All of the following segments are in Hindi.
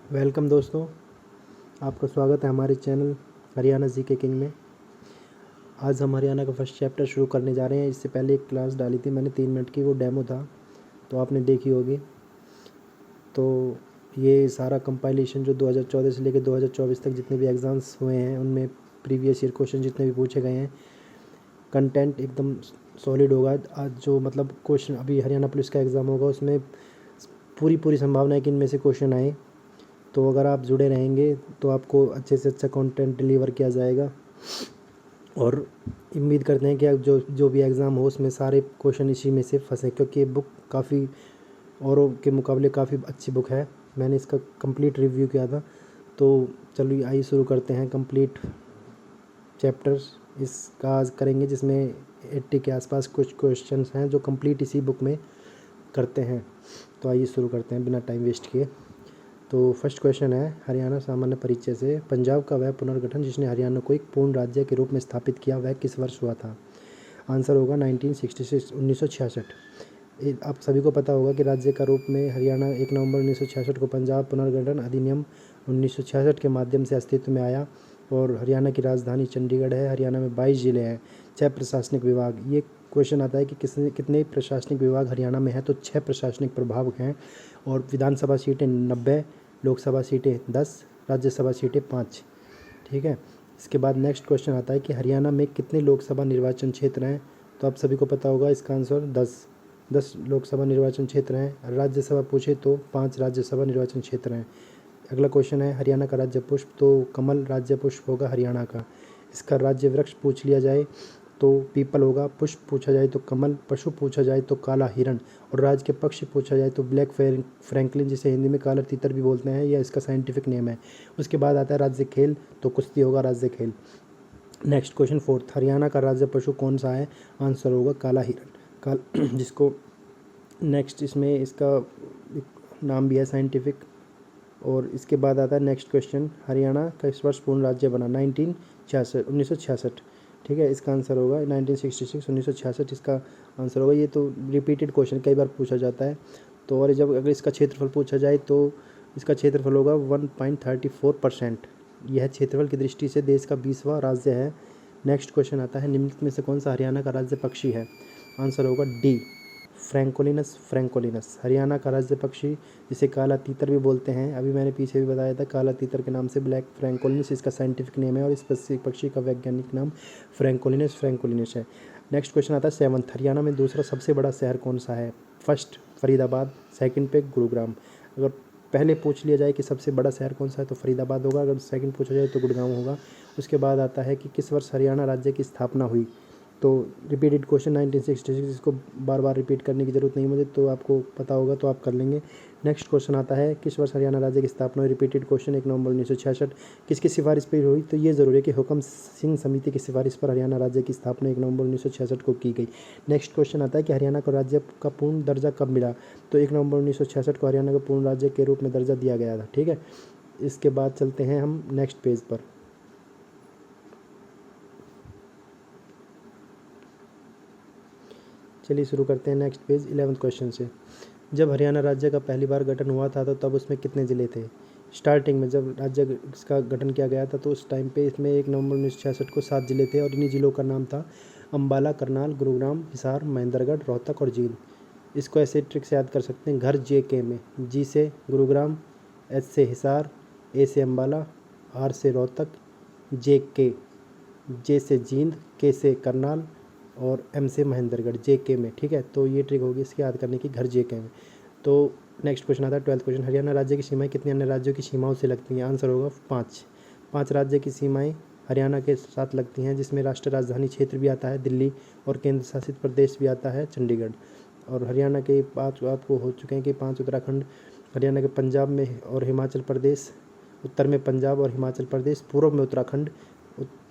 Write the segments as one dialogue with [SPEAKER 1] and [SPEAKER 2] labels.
[SPEAKER 1] वेलकम दोस्तों, आपका स्वागत है हमारे चैनल हरियाणा जीके किंग में। आज हम हरियाणा का फर्स्ट चैप्टर शुरू करने जा रहे हैं। इससे पहले एक क्लास डाली थी मैंने 3 मिनट की, वो डेमो था तो आपने देखी होगी। तो ये सारा कंपाइलेशन जो 2014 से लेकर 2024 तक जितने भी एग्ज़ाम्स हुए हैं उनमें प्रीवियस ईयर क्वेश्चन जितने भी पूछे गए हैं, कंटेंट एकदम सॉलिड होगा। आज जो मतलब क्वेश्चन अभी हरियाणा पुलिस का एग्ज़ाम होगा उसमें पूरी संभावना है कि इनमें से क्वेश्चन आए। तो अगर आप जुड़े रहेंगे तो आपको अच्छे से अच्छा कंटेंट डिलीवर किया जाएगा और उम्मीद करते हैं कि आप जो भी एग्ज़ाम हो उसमें सारे क्वेश्चन इसी में से फंसे, क्योंकि ये बुक काफ़ी औरों के मुकाबले काफ़ी अच्छी बुक है। मैंने इसका कंप्लीट रिव्यू किया था। तो चलिए आइए शुरू करते हैं। कंप्लीट चैप्टर्स इसका आज करेंगे, जिसमें 80 के आसपास कुछ क्वेश्चंस हैं जो कंप्लीट इसी बुक में करते हैं। तो आइए शुरू करते हैं बिना टाइम वेस्ट किए। तो फर्स्ट क्वेश्चन है, हरियाणा सामान्य परिचय से पंजाब का वह पुनर्गठन जिसने हरियाणा को एक पूर्ण राज्य के रूप में स्थापित किया वह किस वर्ष हुआ था? आंसर होगा 1966, 1966। आप सभी को पता होगा कि राज्य का रूप में हरियाणा 1 नवंबर 1966 को पंजाब पुनर्गठन अधिनियम 1966 के माध्यम से अस्तित्व में आया और हरियाणा की राजधानी चंडीगढ़ है। हरियाणा में 22 ज़िले हैं, 6 प्रशासनिक विभाग। ये क्वेश्चन आता है कि कितने प्रशासनिक विभाग हरियाणा में है, तो 6 प्रशासनिक प्रभाग हैं और विधानसभा सीटें 90, लोकसभा सीटें 10, राज्यसभा सीटें 5। ठीक है। इसके बाद नेक्स्ट क्वेश्चन आता है कि हरियाणा में कितने लोकसभा निर्वाचन क्षेत्र हैं? तो आप सभी को पता होगा इसका आंसर 10 लोकसभा निर्वाचन क्षेत्र हैं। राज्यसभा पूछे तो 5 राज्यसभा निर्वाचन क्षेत्र हैं। अगला क्वेश्चन है, हरियाणा का राज्य पुष्प? तो कमल राज्य पुष्प होगा हरियाणा का। इसका राज्य वृक्ष पूछ लिया जाए तो पीपल होगा। पुष्प पूछा जाए तो कमल, पशु पूछा जाए तो काला हिरण और राज्य के पक्षी पूछा जाए तो ब्लैक फ्रैंकलिन, जिसे हिंदी में काला तीतर भी बोलते हैं, यह इसका साइंटिफिक नेम है। उसके बाद आता है राज्य खेल, तो कुश्ती होगा राज्य खेल। नेक्स्ट क्वेश्चन फोर्थ, हरियाणा का राज्य पशु कौन सा है? आंसर होगा काला हिरण जिसको नेक्स्ट इसमें इसका नाम भी है साइंटिफिक। और इसके बाद आता है नेक्स्ट क्वेश्चन, हरियाणा का इस वर्ष पूर्ण राज्य बना? 1966। ठीक है, इसका आंसर होगा 1966, 1966 इसका आंसर होगा। ये तो रिपीटेड क्वेश्चन कई बार पूछा जाता है। तो और जब अगर इसका क्षेत्रफल पूछा जाए तो इसका क्षेत्रफल होगा 1.34%। यह क्षेत्रफल की दृष्टि से देश का 20वां राज्य है। नेक्स्ट क्वेश्चन आता है, निम्नलिखित में से कौन सा हरियाणा का राज्य पक्षी है? आंसर होगा डी, फ्रैंकोलिनस। हरियाणा का राज्य पक्षी जिसे काला तीतर भी बोलते हैं, अभी मैंने पीछे भी बताया था, काला तीतर के नाम से ब्लैक फ्रैंकोलिनस इसका साइंटिफिक नेम है और इस पक्षी का वैज्ञानिक नाम फ्रैंकोलिनस है। नेक्स्ट क्वेश्चन आता है सेवंथ, हरियाणा में दूसरा सबसे बड़ा शहर कौन सा है? फर्स्ट फरीदाबाद, सेकंड पे गुरुग्राम। अगर पहले पूछ लिया जाए कि सबसे बड़ा शहर कौन सा है तो फरीदाबाद होगा, अगर सेकंड पूछा जाए तो गुड़गांव होगा। उसके बाद आता है कि किस वर्ष हरियाणा राज्य की स्थापना हुई? तो रिपीटेड क्वेश्चन 1966, इसको बार बार रिपीट करने की ज़रूरत नहीं मुझे, तो आपको पता होगा तो आप कर लेंगे। नेक्स्ट क्वेश्चन आता है, किस वर्ष हरियाणा राज्य की स्थापना हुई? रिपीटेड क्वेश्चन 1 नवंबर 1966। किसकी सिफारिश पर हुई? तो ये ज़रूरी है कि हुकम सिंह समिति की सिफारिश पर हरियाणा राज्य की स्थापना 1 नवंबर 1966 को की गई। नेक्स्ट क्वेश्चन आता है कि हरियाणा को राज्य का पूर्ण दर्जा कब मिला? तो 1 नवंबर 1966 को हरियाणा को पूर्ण राज्य के रूप में दर्जा दिया गया था। ठीक है, इसके बाद चलते हैं हम नेक्स्ट पेज पर। चलिए शुरू करते हैं नेक्स्ट पेज 11वें क्वेश्चन से। जब हरियाणा राज्य का पहली बार गठन हुआ था तो तब उसमें कितने ज़िले थे? स्टार्टिंग में जब राज्य इसका गठन किया गया था तो उस टाइम पे इसमें 1 नवंबर 1966 को 7 ज़िले थे और इन्हीं ज़िलों का नाम था अम्बाला, करनाल, गुरुग्राम, हिसार, महेंद्रगढ़, रोहतक और जींद। इसको ऐसे ट्रिक से याद कर सकते हैं, घर जे के में, जी से गुरुग्राम, एच से हिसार, ए से अम्बाला, आर से रोहतक, जे के, जे से जींद, के से करनाल और एम से महेंद्रगढ़, जे के में। ठीक है, तो ये ट्रिक होगी इसकी याद करने की, घर जे के में। तो नेक्स्ट क्वेश्चन आता है 12th क्वेश्चन, हरियाणा राज्य की सीमाएं कितने अन्य राज्यों की सीमाओं से लगती हैं? आंसर होगा 5 राज्य की सीमाएं हरियाणा के साथ लगती हैं, जिसमें राष्ट्रीय राजधानी क्षेत्र भी आता है दिल्ली और केंद्र शासित प्रदेश भी आता है चंडीगढ़। और हरियाणा के 5 आपको हो चुके हैं कि 5 उत्तराखंड, हरियाणा के पंजाब में और हिमाचल प्रदेश, उत्तर में पंजाब और हिमाचल प्रदेश, पूर्व में उत्तराखंड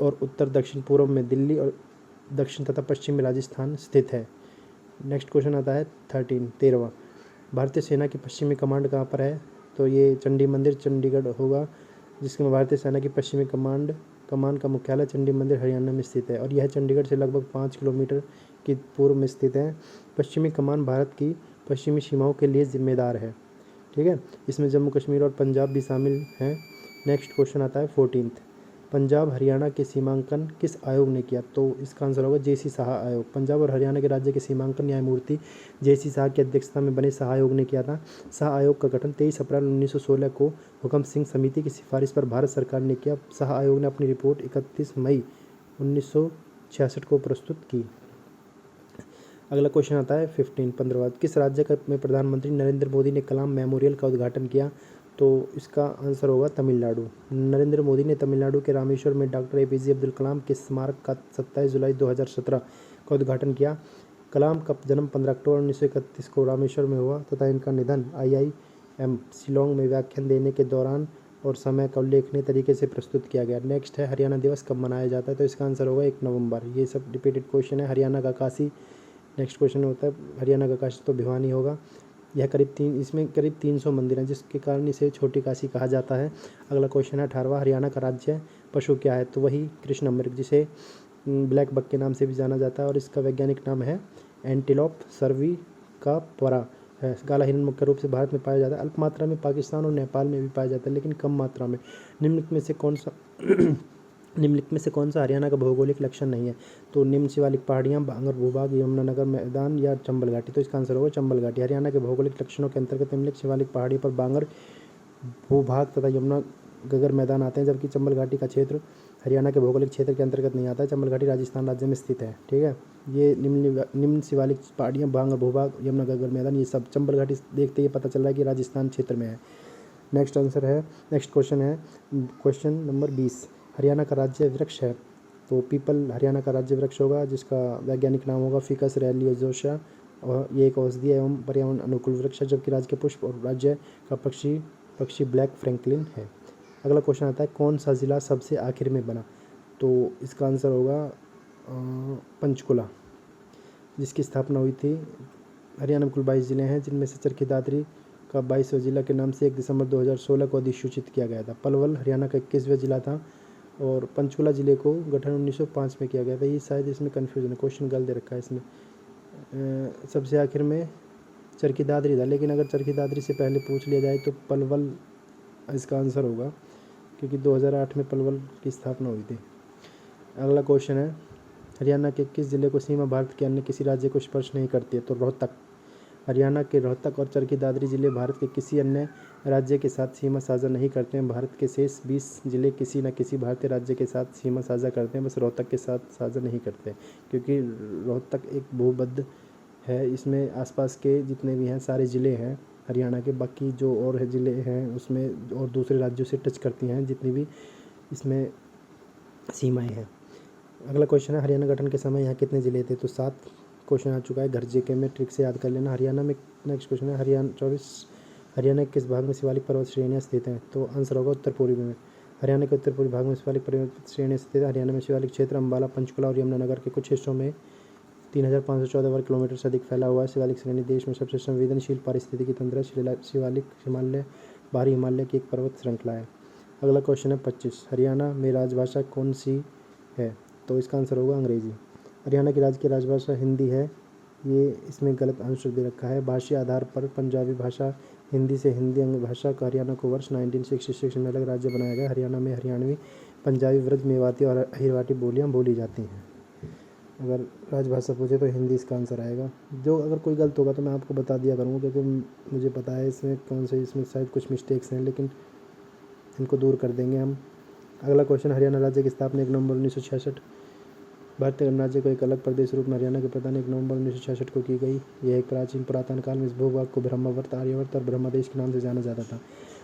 [SPEAKER 1] और उत्तर दक्षिण पूर्व में दिल्ली और दक्षिण तथा पश्चिम में राजस्थान स्थित है। नेक्स्ट क्वेश्चन आता है 13वां, भारतीय सेना की पश्चिमी कमांड कहाँ पर है? तो ये चंडी मंदिर चंडीगढ़ होगा, जिसमें भारतीय सेना की पश्चिमी कमान का मुख्यालय चंडी मंदिर हरियाणा में स्थित है और यह चंडीगढ़ से लगभग 5 किलोमीटर की पूर्व में स्थित है। पश्चिमी कमान भारत की पश्चिमी सीमाओं के लिए जिम्मेदार है। ठीक है। इसमें जम्मू कश्मीर और पंजाब भी शामिल हैं। नेक्स्ट क्वेश्चन आता है 14th, पंजाब हरियाणा के सीमांकन किस आयोग ने किया? तो इसका आंसर होगा जेसी शाह आयोग। पंजाब और हरियाणा के राज्य के सीमांकन न्यायमूर्ति जेसी शाह की अध्यक्षता में बने शाह आयोग ने किया था। शाह आयोग का गठन 23 अप्रैल 1916 को हुकम सिंह समिति की सिफारिश पर भारत सरकार ने किया। शाह आयोग ने अपनी रिपोर्ट 31 मई 1966 को प्रस्तुत की। अगला क्वेश्चन आता है 15वां, किस राज्य में प्रधानमंत्री नरेंद्र मोदी ने कलाम मेमोरियल का उद्घाटन किया? तो इसका आंसर होगा तमिलनाडु। नरेंद्र मोदी ने तमिलनाडु के रामेश्वर में डॉक्टर एपीजे अब्दुल कलाम के स्मारक का 27 जुलाई 2017 का उद्घाटन किया। कलाम का जन्म 15 अक्टूबर 1931 को रामेश्वर में हुआ तथा इनका निधन IIM शिलोंग में व्याख्यान देने के दौरान और समय का उल्लेखनीय तरीके से प्रस्तुत किया गया। नेक्स्ट है हरियाणा दिवस कब मनाया जाता है? तो इसका आंसर होगा 1 नवंबर। ये सब रिपीटेड क्वेश्चन है। हरियाणा का काशी, नेक्स्ट क्वेश्चन होता है हरियाणा का काशी तो भिवानी होगा। यह इसमें करीब 300 मंदिर हैं जिसके कारण इसे छोटी काशी कहा जाता है। अगला क्वेश्चन है 18वां, हरियाणा का राज्य पशु क्या है? तो वही कृष्ण मृग, जिसे ब्लैक बक के नाम से भी जाना जाता है और इसका वैज्ञानिक नाम है एंटीलोप सर्विकापरा है। काला हिरण मुख्य रूप से भारत में पाया जाता है, अल्प मात्रा में पाकिस्तान और नेपाल में भी पाया जाता है लेकिन कम मात्रा में। निम्नलिखित में से कौन सा हरियाणा का भौगोलिक लक्षण नहीं है? तो निम्न शिवालिक पहाड़ियाँ, बांगर भूभाग, यमुनानगर मैदान या चंबल घाटी? तो इसका आंसर होगा चंबल घाटी। हरियाणा के भौगोलिक लक्षणों के अंतर्गत निम्नलिखित शिवालिक पहाड़ियों पर बांगर भूभाग तथा यमुनानगर मैदान आते हैं, जबकि चंबल घाटी का क्षेत्र हरियाणा के भौगोलिक क्षेत्र के अंतर्गत नहीं आता है। चंबल घाटी राजस्थान राज्य में स्थित है। ठीक है, ये निम्न शिवालिक पहाड़ियाँ, बांगर भूभाग, यमुनानगर मैदान, ये सब चंबल घाटी देखते ही पता चल रहा है कि राजस्थान क्षेत्र में है। नेक्स्ट क्वेश्चन है क्वेश्चन नंबर 20, हरियाणा का राज्य वृक्ष है? तो पीपल हरियाणा का राज्य वृक्ष होगा जिसका वैज्ञानिक नाम होगा फिकस रेलियोजोसा और ये एक औषधीय एवं पर्यावरण अनुकूल वृक्ष है, जबकि राज्य के पुष्प और राज्य का पक्षी ब्लैक फ्रैंकलिन है। अगला क्वेश्चन आता है कौन सा ज़िला सबसे आखिर में बना? तो इसका आंसर होगा पंचकुला, जिसकी स्थापना हुई थी। हरियाणा में कुल 22 ज़िले हैं जिनमें से चरखी दादरी का 22वें जिला के नाम से 1 दिसंबर 2016 को अधिसूचित किया गया था। पलवल हरियाणा का 21वां जिला था और पंचकुला ज़िले को गठन 1905 में किया गया था। ये शायद इसमें कन्फ्यूजन है, क्वेश्चन गलत दे रखा है इसमें। सबसे आखिर में चरखी दादरी था, लेकिन अगर चरखी दादरी से पहले पूछ लिया जाए तो पलवल इसका आंसर होगा, क्योंकि 2008 में पलवल की स्थापना हुई थी। अगला क्वेश्चन है हरियाणा के किस जिले को सीमा भारत के अन्य किसी राज्य को स्पर्श नहीं करती है? तो रोहतक। हरियाणा के रोहतक और चरखी दादरी जिले भारत के किसी अन्य राज्य के साथ सीमा साझा नहीं करते हैं। भारत के शेष 20 जिले किसी न किसी भारतीय राज्य के साथ सीमा साझा करते हैं, बस रोहतक के साथ साझा नहीं करते, क्योंकि रोहतक एक भूबद्ध है। इसमें आसपास के जितने भी हैं सारे ज़िले हैं हरियाणा के, बाकी जो और ज़िले हैं उसमें और दूसरे राज्यों से टच करती हैं जितनी भी इसमें सीमाएँ हैं। अगला क्वेश्चन है हरियाणा गठन के समय यहाँ कितने ज़िले थे? तो 7 क्वेश्चन आ चुका है, घर जीके में ट्रिक से याद कर लेना। हरियाणा में नेक्स्ट क्वेश्चन है हरियाणा के किस भाग में शिवालिक पर्वत श्रेणियाँ स्थित हैं? तो आंसर होगा उत्तर पूर्वी में। हरियाणा के उत्तर पूर्वी भाग में शिवालिक पर्वत श्रेणियाँ स्थित है। हरियाणा में शिवालिक क्षेत्र अम्बाला, पंचकुला और यमुनानगर के कुछ हिस्सों में 3514 वर्ग किलोमीटर से अधिक फैला हुआ है। शिवालिक श्रेणी देश में सबसे संवेदनशील पारिस्थितिकी तंत्र है। शिवालिक हिमालय बाहरी हिमालय की एक पर्वत श्रृंखला है। अगला क्वेश्चन है 25, हरियाणा में राजभाषा कौन सी है? तो इसका आंसर होगा अंग्रेजी। हरियाणा की राज्य की राजभाषा हिंदी है, ये इसमें गलत आंसर दे रखा है। भाषीय आधार पर पंजाबी भाषा हिंदी से हिंदी अंग भाषा का हरियाणा को वर्ष 1966 में अलग राज्य बनाया गया। हरियाणा में हरियाणवी, पंजाबी, ब्रज, मेवाती और अहिरवाटी बोलियाँ बोली जाती हैं। अगर राजभाषा पूछे तो हिंदी इसका आंसर आएगा। जो अगर कोई गलत होगा तो मैं आपको बता दिया करूँगा, क्योंकि मुझे पता है इसमें कौन से, इसमें शायद कुछ मिस्टेक्स हैं, लेकिन इनको दूर कर देंगे हम। अगला क्वेश्चन, हरियाणा राज्य की स्थापना 1 नवंबर 1966। भारतीय गणराज्य को एक अलग प्रदेश रूप में हरियाणा के प्रदान 1 नवंबर 1966 को की गई। यह एक पुरातन काल में इस भूभाग को ब्रह्मावर्त, आर्यावर्त और ब्रह्मदेश के नाम से जाना जाता था।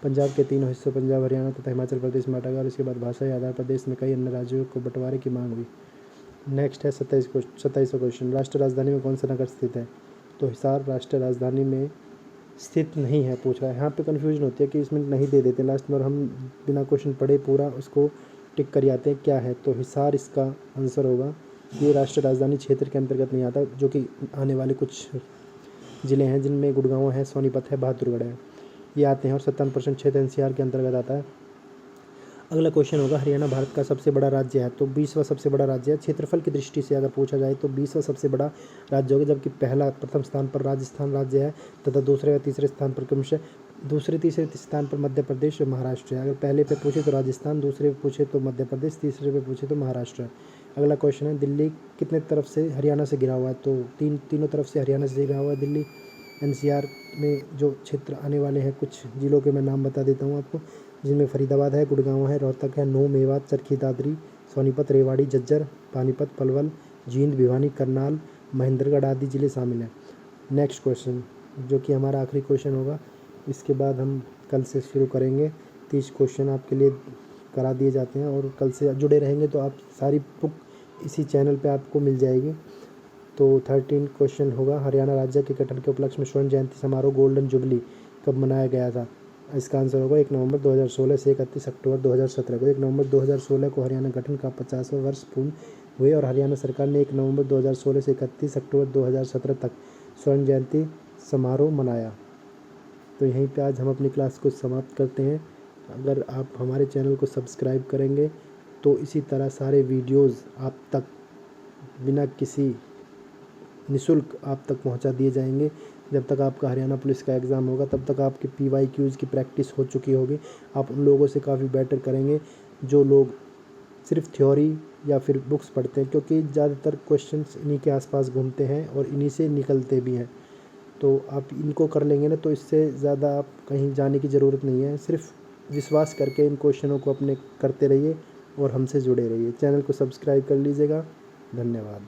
[SPEAKER 1] पंजाब के 3 हिस्सों पंजाब, हरियाणा तथा हिमाचल प्रदेश में बांटा गया और इसके बाद भाषाई आधार पर देश में कई अन्य राज्यों को बंटवारे की मांग हुई। नेक्स्ट है 27वां क्वेश्चन, राष्ट्रीय राजधानी में कौन सा नगर स्थित है? तो हिसार राष्ट्रीय राजधानी में स्थित नहीं है पूछ रहा है। यहाँ पे कन्फ्यूजन होती है कि इसमें नहीं दे देते लास्ट में, और हम बिना क्वेश्चन पढ़े पूरा उसको टिक कर आते हैं क्या है। तो हिसार इसका आंसर होगा। ये राष्ट्रीय राजधानी क्षेत्र के अंतर्गत नहीं आता, जो कि आने वाले कुछ ज़िले हैं जिनमें गुड़गांव है, सोनीपत है, बहादुरगढ़ है, ये आते हैं, और 57% क्षेत्र NCR के अंतर्गत आता है। अगला क्वेश्चन होगा, हरियाणा भारत का सबसे बड़ा राज्य है, तो 20वां सबसे बड़ा राज्य है। क्षेत्रफल की दृष्टि से अगर पूछा जाए तो 20वां सबसे बड़ा राज्य होगा, जबकि प्रथम स्थान पर राजस्थान राज्य है तथा दूसरे व तीसरे स्थान पर क्रमशः तीसरे स्थान पर मध्य प्रदेश और महाराष्ट्र है। अगर पहले पे पूछे तो राजस्थान, दूसरे पे पूछे तो मध्य प्रदेश, तीसरे पे पूछे तो महाराष्ट्र है। अगला क्वेश्चन है, दिल्ली कितने तरफ से हरियाणा से घिरा हुआ है, तो तीनों तरफ से हरियाणा से घिरा हुआ है दिल्ली। NCR में जो क्षेत्र आने वाले हैं, कुछ जिलों के मैं नाम बता देता हूँ आपको, जिनमें फरीदाबाद है, गुड़गांव है, रोहतक है, नौ, मेवात, चरखी दादरी, सोनीपत, रेवाड़ी, झज्जर, पानीपत, पलवल, जींद, भिवानी, करनाल, महेंद्रगढ़ आदि जिले शामिल हैं। नेक्स्ट क्वेश्चन, जो कि हमारा आखिरी क्वेश्चन होगा, इसके बाद हम कल से शुरू करेंगे। 30 क्वेश्चन आपके लिए करा दिए जाते हैं और कल से जुड़े रहेंगे तो आप सारी बुक इसी चैनल पे आपको मिल जाएगी। तो 13 क्वेश्चन होगा, हरियाणा राज्य के गठन के उपलक्ष्य में स्वर्ण जयंती समारोह गोल्डन जुबली कब मनाया गया था। इसका आंसर होगा 1 नवंबर 2016 से 31 अक्टूबर 2017 को। 1 नवंबर 2016 को हरियाणा गठन का 50वां वर्ष पूर्ण हुए और हरियाणा सरकार ने 1 नवंबर 2016 से 31 अक्टूबर 2017 तक स्वर्ण जयंती समारोह मनाया। तो यहीं पे आज हम अपनी क्लास को समाप्त करते हैं। अगर आप हमारे चैनल को सब्सक्राइब करेंगे तो इसी तरह सारे वीडियोस आप तक बिना किसी निःशुल्क आप तक पहुंचा दिए जाएंगे। जब तक आपका हरियाणा पुलिस का एग्ज़ाम होगा तब तक आपकी PYQs की प्रैक्टिस हो चुकी होगी। आप उन लोगों से काफ़ी बेटर करेंगे जो लोग सिर्फ थ्योरी या फिर बुक्स पढ़ते हैं, क्योंकि ज़्यादातर क्वेश्चंस इन्हीं के आसपास घूमते हैं और इन्हीं से निकलते भी हैं। तो आप इनको कर लेंगे ना, तो इससे ज़्यादा आप कहीं जाने की ज़रूरत नहीं है। सिर्फ विश्वास करके इन क्वेश्चनों को अपने करते रहिए और हमसे जुड़े रहिए। चैनल को सब्सक्राइब कर लीजिएगा। धन्यवाद।